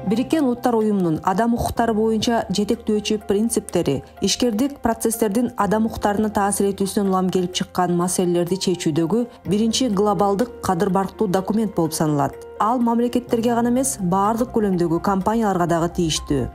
Бириккен Улуттар Уюмунун адам укуктары боюнча жетектөөчү принциптери ишкердик процесстердин адам укуктарына таасир этүүсүнөн улам келип чыккан маселелерди чечүүдөгү биринчи глобалдык кадыр барктуу документ болуп саналат. Ал мамлекеттерге гана эмес, баардык көлөмдөгү компанияларга дагы тийиштүү.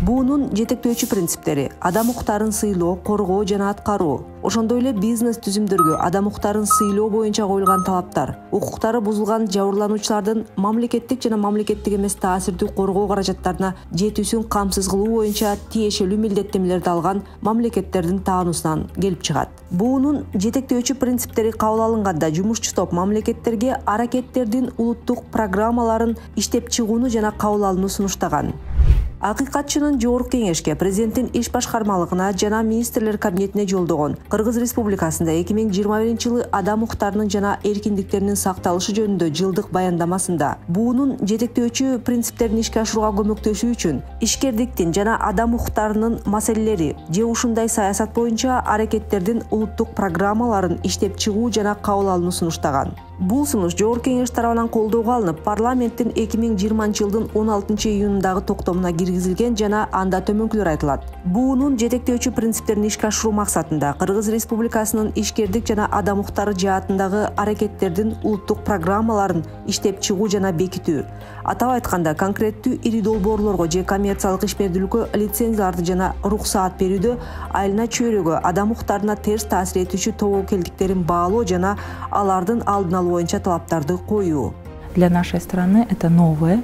Буунун жетектөөчү принциптери адам укуктарын сыйлоо, коргоо жана аткаруу. Ошондой эле бизнес түзүмдөргө адам укуктарын сыйлоо боюнча коюлган талаптар, укуктары бузулган жабырлануучулардын мамлекеттик жана мамлекеттик эмес таасирдүү коргоо каражаттарына жетүүсүн камсыз кылуу боюнча тиешелүү милдеттенмелерди алган мамлекеттердин таануусунан келип чыгат. Буунун жетектөөчү принциптери кабыл алынганда жумушчу топ мамлекеттерге аракеттердин улуттук программаларын иштеп чыгууну жана кабыл алууну сунуштаган. Акыйкатчынын Жогорку Кеңешке, президенттин иш башкармалыгына жана министрлер кабинетине жолдогон Кыргыз Республикасында 2021-жылы адам укуктарынын жана эркиндиктеринин сакталышы жөнүндө жылдык баяндамасында буунун жетектөөчү принциптерин ишке ашырууга көмөктөшүү үчүн ишкердиктин жана адам укуктарынын маселелери же ушундай саясат боюнча аракеттердин улуттук программаларын иштеп чыгуу жана кабыл алууну сунуштаган. Бул сунуш Жогорку Кеңеш тарабынан колдоого алынып, парламенттин 2020-жылдын 16-июнундагы токтомуна киргизилген жана анда төмөнкүлөр айтылат. Буунун жетектөөчү принциптерин ишке ашыруу максатында Кыргыз Республикасынын ишкердик жана адам укуктары жаатындагы аракеттердин улуттук программаларын иштеп чыгуу жана бекитүү. Атап айтканда, конкреттүү ири долбоорлорго же коммерциялык ишмердүүлүккө лицензияларды жана руксаат берүүдө айылына чөйрөгө адам укуктарына терс таасир этүүчү тобокелдиктерин баалоо жана алардын алдын алуу боюнча талаптарды коюу. Для нашей страны это новое.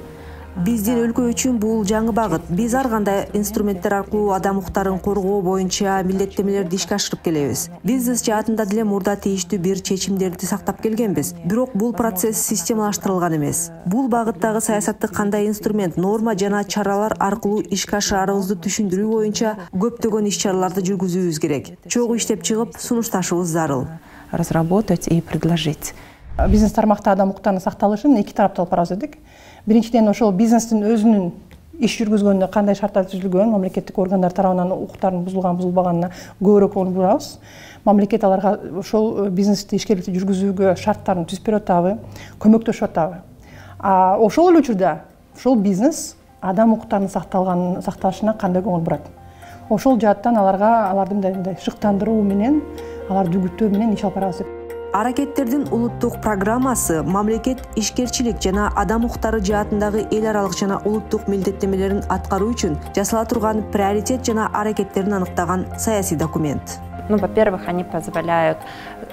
Биздин өлкө үчүн бул жаңы багыт. Биз ар кандай инструменттер аркылуу адам укуктарын коргоо боюнча милдеттенмелерди ишке ашырып келебиз. Бизнес жаатында деле мурда тийиштүү бир чечимдерди сактап келгенбиз. Бирок бул процесс системалаштырылган эмес. Бул багыттагы саясатты кандай инструмент, норма жана чаралар аркылуу ишке ашырарыбызды түшүндүрүү боюнча көптөгөн иш-чараларды жүргүзүүбүз керек. Чогуу иштеп чыгып, сунушташыбыз зарыл. Разработать и предложить. Бизнес тармакта адам укуктарынын сакталышын эки тараптуу алып барабыз дедик. Биринчиден ошол бизнестин өзүнүн иш жүргүзгөндө кандай шарттар түзүлгөн, мамлекеттик органдар тарабынан укуктардын бузулганына көбүрөөк көңүл бурабыз. Мамлекет аларга ошол бизнести ишкерликти жүргүзүүгө шарттарын түзүп берип атабы, көмөктөшүп атабы. Ошол эле учурда ошол бизнес адам укуктарынын сакталышына кандай көңүл бурат. Ошол жааттан алардын шыктандыруу менен, аларды үгүттөө менен иш алып барабыз деп. Аракеттердин улуттук программасы мамлекет ишкерчилик жана адам укуктары жаатындагы эл аралык жана улуттук милдеттенмелерин аткаруу үчүн жасала турган приоритет жана аракеттерин аныктаган саясий документ. Во-первых, они позволяют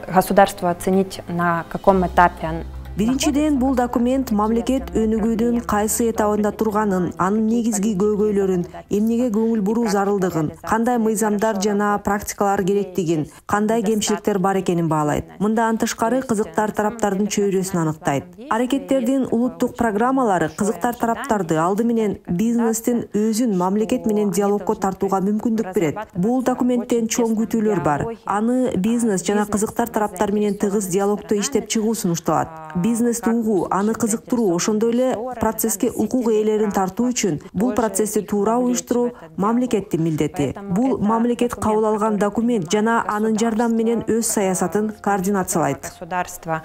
государству оценить, на каком этапе Биринчиден, бул документ мамлекет өнүгүүдүн кайсы этабында турганын, анын негизги көйгөйлөрүн, эмнеге көңүл буруу зарылдыгын, кандай мыйзамдар жана практикалар керектигин, кандай кемчиликтер бар экенин баалайт. Мындан тышкары кызыктар тараптардын чөйрөсүн аныктайт. Аракеттердин улуттук программалары кызыктар тараптарды алды менен бизнестин өзүн мамлекет менен диалогко тартууга мүмкүндүк берет. Бул документтен чоң күтүүлөр бар. Аны бизнес жана кызыктар тараптар менен тыгыз диалогдо иштеп чыгуу сунушталат. Бизнести угуу, аны кызыктыруу, ошондой эле процесске укук ээлерин тартуу үчүн бул процессти туура уюштуруу мамлекеттин милдети. Бул мамлекет кабыл алган документ жана анын жардамы менен өз саясатын координациялайт. Государство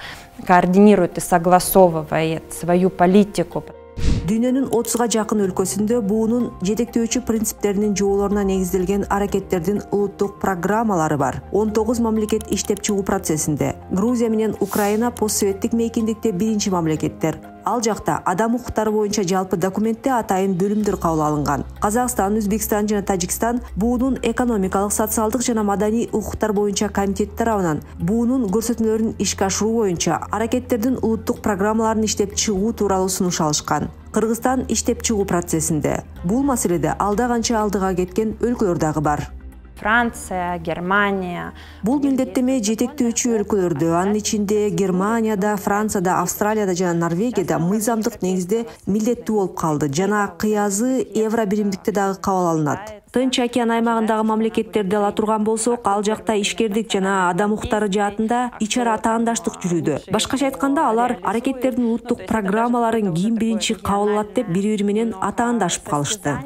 координирует и согласовывает свою политику. Дүйнөнүн 30-га жакын өлкөсүндө буунун жетектөөчү принциптеринин жоболоруна негизделген аракеттердин улуттук программалары бар. 19 мамлекет иштеп чыгуу процессинде. Грузия менен Украина постсоветтик мейкиндикте биринчи мамлекеттер. Ал жакта адам укуктары боюнча жалпы документте атайын бөлүмдөр кабыл алынган. Казакстан, Өзбекстан жана Тажикстан буунун экономикалык, социалдык жана маданий укуктар боюнча комитет тарабынан буунун көрсөтмөлөрүн ишке ашыруу боюнча аракеттердин улуттук программаларын иштеп чыгуу тууралуу сунуш алышкан. Кыргызстан иштеп чыгуу процессинде. Бул маселеде алда канча алдыга кеткен өлкөлөр дагы бар. Франция, Германия. Бул милдеттеме жетектөөчү өлкөлөрдө, анын ичинде Германияда, Францияда, Австралияда жана Норвегияда мыйзамдык негизде милдеттүү болуп калды жана кыязы евро биримдикте дагы кабыл алынат. Тынч океан аймагындагы мамлекеттерди ала турган болсок, ал жакта ишкердик жана адам укуктары жаатында ич ара атаандаштык жүрүүдө. Башкача айтканда, алар аракеттердин улуттук программаларын ким биринчи кабыл алат деп бири-бири менен атаандашып калышты.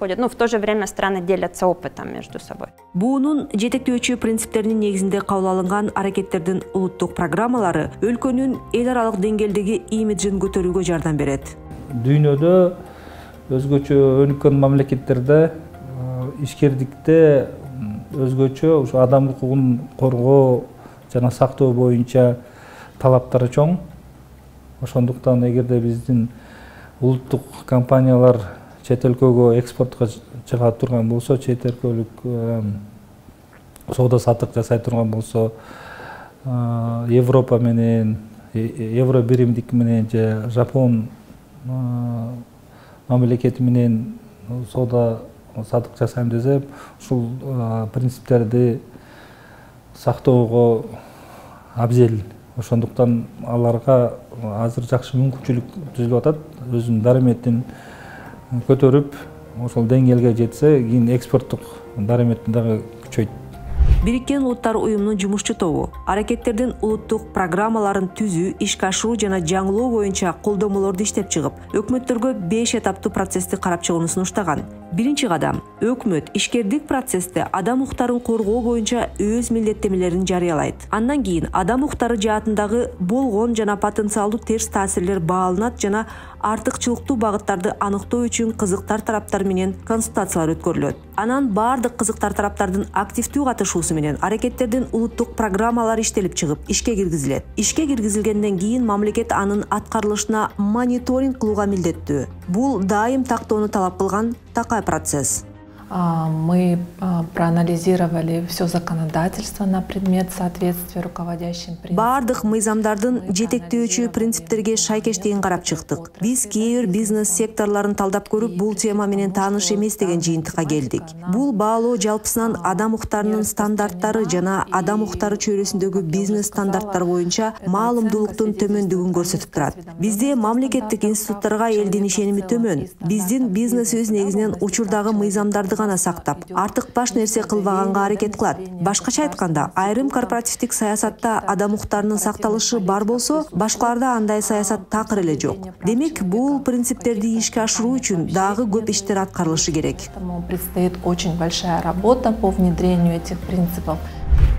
В то же время страны делятся опытом между собой. Буунун жетектөөчү принциптеринин негизинде кабыл алынган аракеттердин улуттук программалары өлкөнүн эл аралык деңгээлдеги имиджин көтөрүүгө жардам берет. Дүйнөдө өзгөчө өнүккөн мамлекеттерде ишкердикте өзгөчө ушу адам укугун коргоо жана сактоо боюнча талаптары чоң. Ошондуктан эгерде биздин улуттук компаниялар чет өлкөгө экспортко чыга турган болсо, чет өлкөлүк соода саттык жасай турган болсо, Европа менен, евро биримдик менен же Жапон мамлекети менен соода саттык жасайм десе, ушул принциптерди сактоого абзел. Ошондуктан аларга азыр жакшы мүмкүнчүлүк түзүлүп атат. Өзүнүн дарыметин көтөрүп, ошол деңгээлге жетсе, кийин экспорттук дарыметин дагы күчөйт. Бириккен Улуттар уюмунун жумушчу тобу аракеттердин улуттук программаларын түзүү, ишке ашыруу жана жаңылоо боюнча колдомолорду иштеп чыгып, өкмөттөргө 5 этаптуу процессти карап чыгууну сунуштаган. Биринчи кадам, өкмөт ишкердик процессте адам укуктарын коргоо боюнча өз милдеттемелерин жарыялайт. Андан кийин адам укуктары жаатындагы болгон жана потенциалдуу терс таасирлер бааланат жана артыкчылыктуу багыттарды аныктоо үчүн кызыктар тараптар менен консультациялар өткөрүлөт. Анан баардык кызыктар тараптардын активдүү катышуусу менен аракеттердин улуттук программалары иштелип чыгып, ишке киргизилет. Ишке киргизилгенден кийин мамлекет анын аткарылышына мониторинг кылууга милдеттүү. Бул дайым тактоону талап кылган такай процесс. Мы проанализировали все законодательство на предмет соответствия руководящим принципам. Бардык мыйзамдардын жетектөөчү принциптерге шайкештигин карап чыктык. Биз кээ бир бизнес секторлорун талдап көрүп, бул тема менен тааныш эмес деген жыйынтыкка келдик. Бул баалоо жалпысынан адам укуктарынын стандарттары жана адам укуктары чөйрөсүндөгү бизнес стандарттар боюнча маалымдуулуктун төмөндүгүн көрсөтүп турат. Бизде мамлекеттик институттарга элдин ишеними төмөн. Биздин бизнесибиз негизинен учурдагы мыйзамдарды гана сактап, артык баш нерсе кылбаганга аракет кылат. Башкача айтканда, айрым корпоративдик саясатта адам укуктарынын сакталышы бар болсо, башкаларда андай саясат такыр эле жок. Демек, бул принциптерди ишке ашыруу үчүн дагы көп иштер аткарылышы керек. Предстоит очень большая работа по внедрению этих принципов.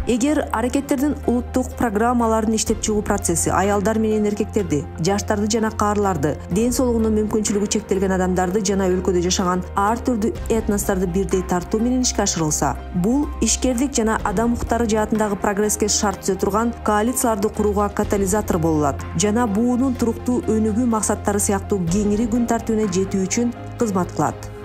Эгер аракеттердин улуттук программаларын иштеп чыгуу процесси аялдар менен эркектерди, жаштарды жана каарыларды, ден соолугунун мүмкүнчүлүгү чектелген адамдарды жана өлкөдө жашаган ар түрдүү этносторду бирдей тартуу менен ишке ашырылса, бул ишкердик жана адам укуктары жаатындагы прогресске шарт түзө турган коалицияларды курууга катализатор боло алат жана буунун туруктуу өнүгүү максаттары сыяктуу кеңири күн тартибине жетүү үчүн кызмат кылат.